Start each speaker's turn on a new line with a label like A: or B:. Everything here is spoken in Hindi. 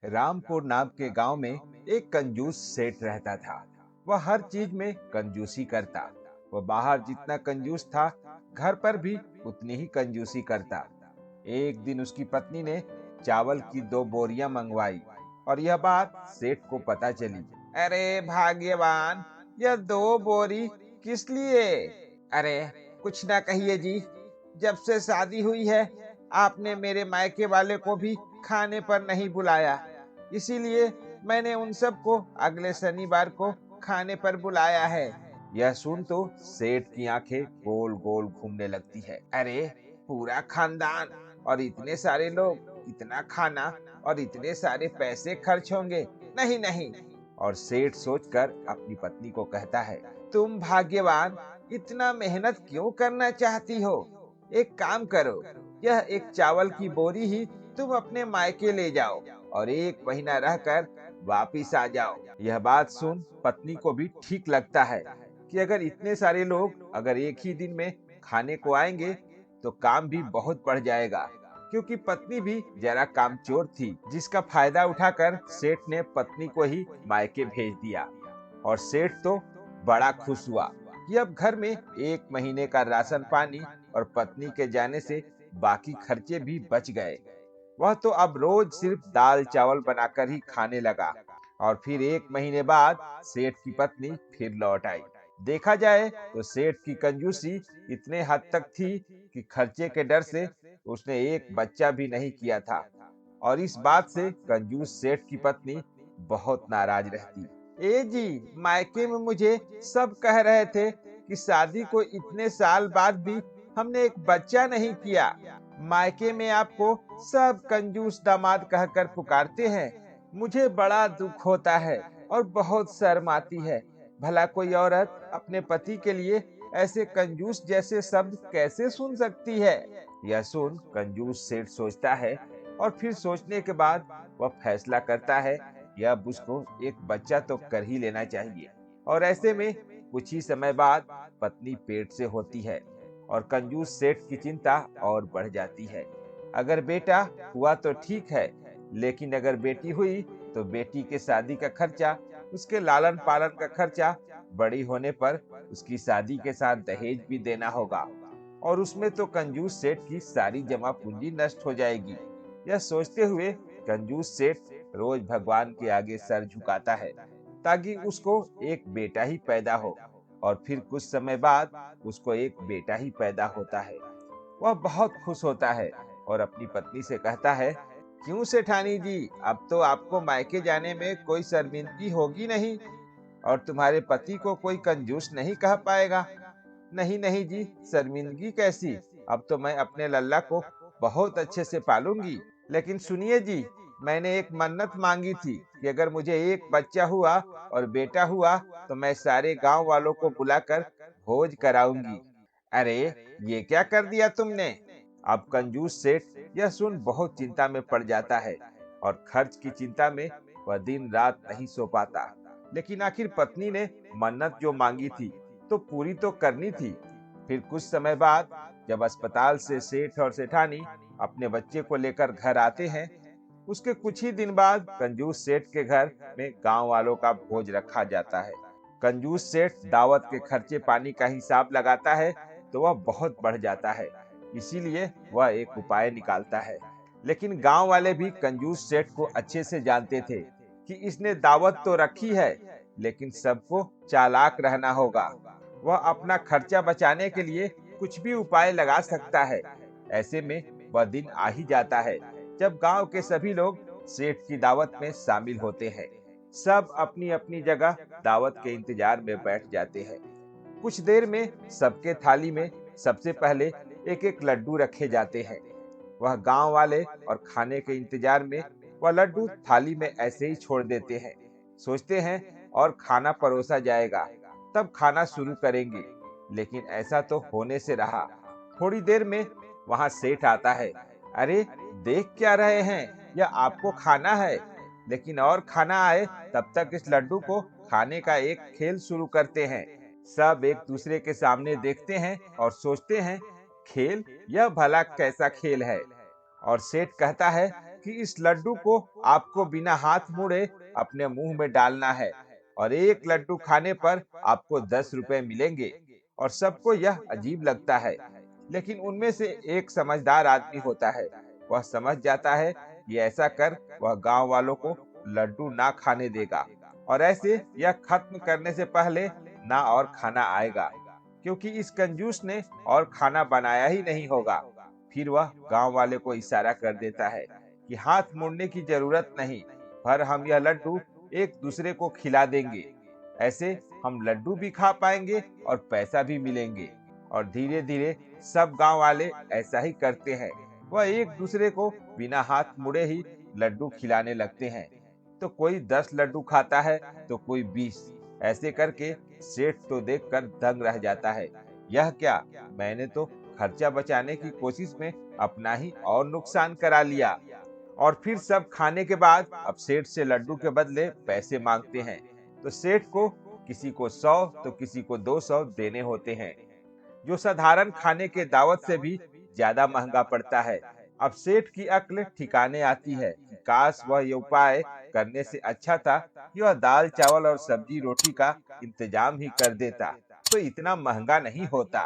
A: रामपुर नाम के गांव में एक कंजूस सेठ रहता था। वह हर चीज में कंजूसी करता। वह बाहर जितना कंजूस था, घर पर भी उतनी ही कंजूसी करता। एक दिन उसकी पत्नी ने चावल की 2 बोरियां मंगवाई और यह बात सेठ को पता चली। अरे भाग्यवान, यह 2 बोरी किस लिए? अरे कुछ ना कहिए जी, जब से शादी हुई है आपने मेरे मायके वाले को भी खाने पर नहीं बुलाया, इसीलिए मैंने उन सबको अगले शनिवार को खाने पर बुलाया है। यह सुन तो सेठ की आंखें गोल गोल घूमने लगती है। अरे पूरा खानदान और इतने सारे लोग, इतना खाना और इतने सारे पैसे खर्च होंगे? नहीं नहीं। और सेठ सोचकर अपनी पत्नी को कहता है, तुम भाग्यवान, इतना मेहनत क्यों करना चाहती हो? एक काम करो, यह एक चावल की बोरी ही तुम अपने मायके ले जाओ और 1 महीना रहकर वापिस आ जाओ। यह बात सुन पत्नी को भी ठीक लगता है कि अगर इतने सारे लोग अगर एक ही दिन में खाने को आएंगे तो काम भी बहुत बढ़ जाएगा। क्योंकि पत्नी भी जरा कामचोर थी, जिसका फायदा उठाकर सेठ ने पत्नी को ही मायके भेज दिया। और सेठ तो बड़ा खुश हुआ कि अब घर में 1 महीने का राशन पानी और पत्नी के जाने से बाकी खर्चे भी बच गए। वह तो अब रोज सिर्फ दाल चावल बनाकर ही खाने लगा। और फिर 1 महीने बाद सेठ की पत्नी फिर लौट आई। देखा जाए तो सेठ की कंजूसी इतने हद तक थी कि खर्चे के डर से उसने एक बच्चा भी नहीं किया था। और इस बात से कंजूस सेठ की पत्नी बहुत नाराज रहती। ए जी, मायके में मुझे सब कह रहे थे कि शादी को इतने साल बाद भी हमने एक बच्चा नहीं किया। मायके में आपको सब कंजूस दामाद कहकर पुकारते हैं। मुझे बड़ा दुख होता है और बहुत शर्म आती है। भला कोई औरत अपने पति के लिए ऐसे कंजूस जैसे शब्द कैसे सुन सकती है? यह सुन कंजूस सेठ सोचता है और फिर सोचने के बाद वह फैसला करता है कि अब उसको एक बच्चा तो कर ही लेना चाहिए। और ऐसे में कुछ ही समय बाद पत्नी पेट से होती है और कंजूस सेठ की चिंता और बढ़ जाती है। अगर बेटा हुआ तो ठीक है, लेकिन अगर बेटी हुई तो बेटी के शादी का खर्चा, उसके लालन पालन का खर्चा, बड़ी होने पर उसकी शादी के साथ दहेज भी देना होगा। और उसमें तो कंजूस सेठ की सारी जमा पूंजी नष्ट हो जाएगी। यह सोचते हुए कंजूस सेठ रोज भगवान के आगे सर झुकाता है ताकि उसको एक बेटा ही पैदा हो। और फिर कुछ समय बाद उसको एक बेटा ही पैदा होता है। वह बहुत खुश होता है और अपनी पत्नी से कहता है, क्यों सेठानी जी, अब तो आपको मायके जाने में कोई शर्मिंदगी होगी नहीं और तुम्हारे पति को कोई कंजूस नहीं कह पाएगा। नहीं नहीं जी, शर्मिंदगी कैसी, अब तो मैं अपने लल्ला को बहुत अच्छे से पालूंगी। लेकिन सुनिए जी, मैंने एक मन्नत मांगी थी कि अगर मुझे एक बच्चा हुआ और बेटा हुआ तो मैं सारे गांव वालों को बुलाकर भोज कराऊंगी। अरे ये क्या कर दिया तुमने? अब कंजूस सेठ यह सुन बहुत चिंता में पड़ जाता है और खर्च की चिंता में वह दिन रात नहीं सो पाता। लेकिन आखिर पत्नी ने मन्नत जो मांगी थी तो पूरी तो करनी थी। फिर कुछ समय बाद जब अस्पताल से सेठ और सेठानी अपने बच्चे को लेकर घर आते हैं, उसके कुछ ही दिन बाद कंजूस सेठ के घर में गांव वालों का भोज रखा जाता है। कंजूस सेठ दावत के खर्चे पानी का हिसाब लगाता है तो वह बहुत बढ़ जाता है। इसीलिए वह एक उपाय निकालता है। लेकिन गांव वाले भी कंजूस सेठ को अच्छे से जानते थे कि इसने दावत तो रखी है, लेकिन सबको चालाक रहना होगा। वह अपना खर्चा बचाने के लिए कुछ भी उपाय लगा सकता है। ऐसे में वह दिन आ ही जाता है जब गांव के सभी लोग सेठ की दावत में शामिल होते हैं। सब अपनी अपनी जगह दावत के इंतजार में बैठ जाते हैं। कुछ देर में सबके थाली में सबसे पहले एक एक लड्डू रखे जाते हैं। वह गांव वाले और खाने के इंतजार में वह लड्डू थाली में ऐसे ही छोड़ देते हैं। सोचते हैं और खाना परोसा जाएगा तब खाना शुरू करेंगे। लेकिन ऐसा तो होने से रहा। थोड़ी देर में वहां सेठ आता है। अरे देख क्या रहे हैं, यह आपको खाना है। लेकिन और खाना आए तब तक इस लड्डू को खाने का एक खेल शुरू करते हैं। सब एक दूसरे के सामने देखते हैं और सोचते हैं, खेल, यह भला कैसा खेल है? और सेठ कहता है, कि इस लड्डू को आपको बिना हाथ मुड़े अपने मुंह में डालना है और एक लड्डू खाने पर आपको 10 रुपए मिलेंगे। और सबको यह अजीब लगता है, लेकिन उनमें से एक समझदार आदमी होता है। वह समझ जाता है कि ऐसा कर वह गांव वालों को लड्डू ना खाने देगा और ऐसे यह खत्म करने से पहले ना और खाना आएगा, क्योंकि इस कंजूस ने और खाना बनाया ही नहीं होगा। फिर वह गांव वाले को इशारा कर देता है कि हाथ मुड़ने की जरूरत नहीं, पर हम यह लड्डू एक दूसरे को खिला देंगे। ऐसे हम लड्डू भी खा पाएंगे और पैसा भी मिलेंगे। और धीरे धीरे सब गांव वाले ऐसा ही करते हैं। वह एक दूसरे को बिना हाथ मुड़े ही लड्डू खिलाने लगते हैं। तो कोई 10 लड्डू खाता है तो कोई 20। ऐसे करके सेठ तो देखकर दंग रह जाता है। यह क्या, मैंने तो खर्चा बचाने की कोशिश में अपना ही और नुकसान करा लिया। और फिर सब खाने के बाद अब सेठ से लड्डू के बदले पैसे मांगते हैं। तो सेठ को किसी को 100 तो किसी को 200 देने होते हैं, जो साधारण खाने के दावत से भी ज्यादा महंगा पड़ता है। अब सेठ की अक्ल ठिकाने आती है कि काश वह ये उपाय करने से अच्छा था कि वह दाल चावल और सब्जी रोटी का इंतजाम ही कर देता, तो इतना महंगा नहीं होता।